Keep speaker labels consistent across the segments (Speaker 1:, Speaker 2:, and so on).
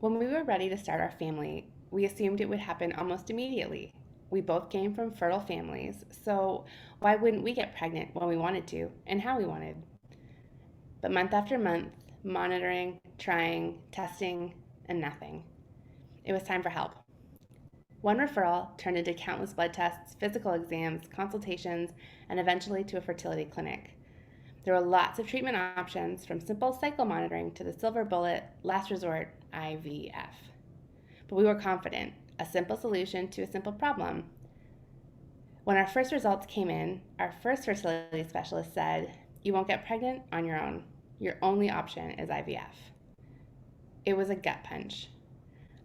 Speaker 1: When we were ready to start our family, we assumed it would happen almost immediately. We both came from fertile families, so why wouldn't we get pregnant when we wanted to and how we wanted? But month after month, monitoring, trying, testing, and nothing. It was time for help. One referral turned into countless blood tests, physical exams, consultations, and eventually to a fertility clinic. There were lots of treatment options, from simple cycle monitoring to the silver bullet, last resort, IVF. But we were confident, a simple solution to a simple problem. When our first results came in, our first fertility specialist said, "You won't get pregnant on your own. Your only option is IVF." It was a gut punch.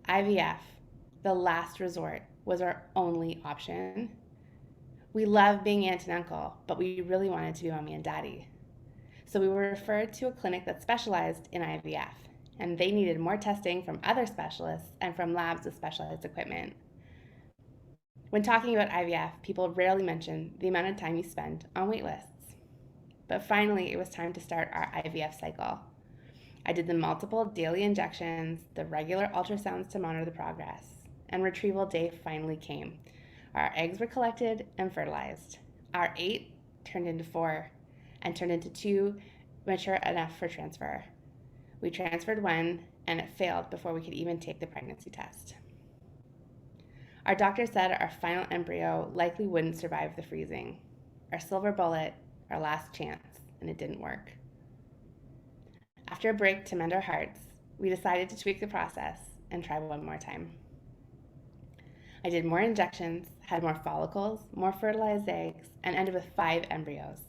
Speaker 1: IVF, the last resort, was our only option. We loved being aunt and uncle, but we really wanted to be mommy and daddy. So we were referred to a clinic that specialized in IVF, and they needed more testing from other specialists and from labs with specialized equipment. When talking about IVF, people rarely mention the amount of time you spend on wait lists. But finally, it was time to start our IVF cycle. I did the multiple daily injections, the regular ultrasounds to monitor the progress, and retrieval day finally came. Our eggs were collected and fertilized. Our 8 turned into 4 and turned into 2 mature enough for transfer. We transferred one, and it failed before we could even take the pregnancy test. Our doctor said our final embryo likely wouldn't survive the freezing. Our silver bullet, our last chance, and it didn't work. After a break to mend our hearts, we decided to tweak the process and try one more time. I did more injections, had more follicles, more fertilized eggs, and ended with 5 embryos.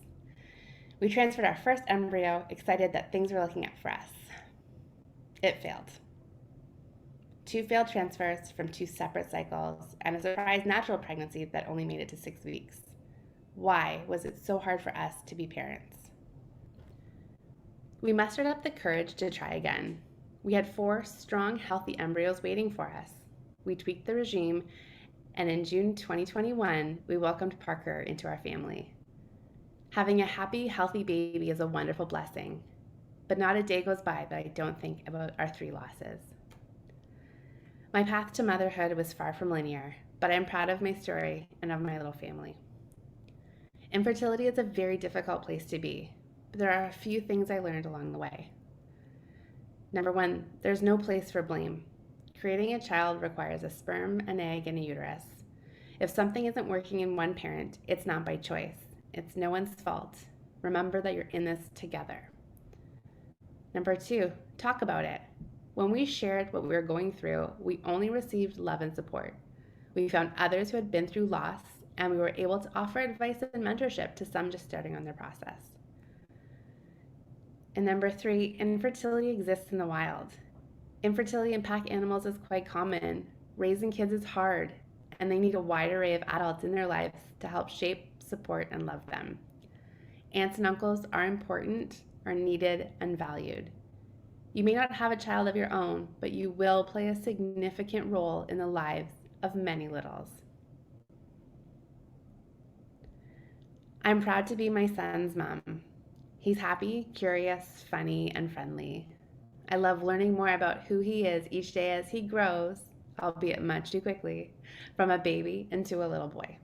Speaker 1: We transferred our first embryo, excited that things were looking up for us. It failed. 2 failed transfers from 2 separate cycles, and a surprise natural pregnancy that only made it to 6 weeks. Why was it so hard for us to be parents? We mustered up the courage to try again. We had 4 strong, healthy embryos waiting for us. We tweaked the regime, and in June 2021, we welcomed Parker into our family. Having a happy, healthy baby is a wonderful blessing, but not a day goes by that I don't think about our 3 losses. My path to motherhood was far from linear, but I'm proud of my story and of my little family. Infertility is a very difficult place to be, but there are a few things I learned along the way. Number 1, there's no place for blame. Creating a child requires a sperm, an egg, and a uterus. If something isn't working in one parent, it's not by choice. It's no one's fault. Remember that you're in this together. Number 2, talk about it. When we shared what we were going through, we only received love and support. We found others who had been through loss, and we were able to offer advice and mentorship to some just starting on their process. And number 3, infertility exists in the wild. Infertility in pack animals is quite common. Raising kids is hard, and they need a wide array of adults in their lives to help shape, support, and love them. Aunts and uncles are important, are needed, and valued. You may not have a child of your own, but you will play a significant role in the lives of many littles. I'm proud to be my son's mom. He's happy, curious, funny, and friendly. I love learning more about who he is each day as he grows, albeit much too quickly, from a baby into a little boy.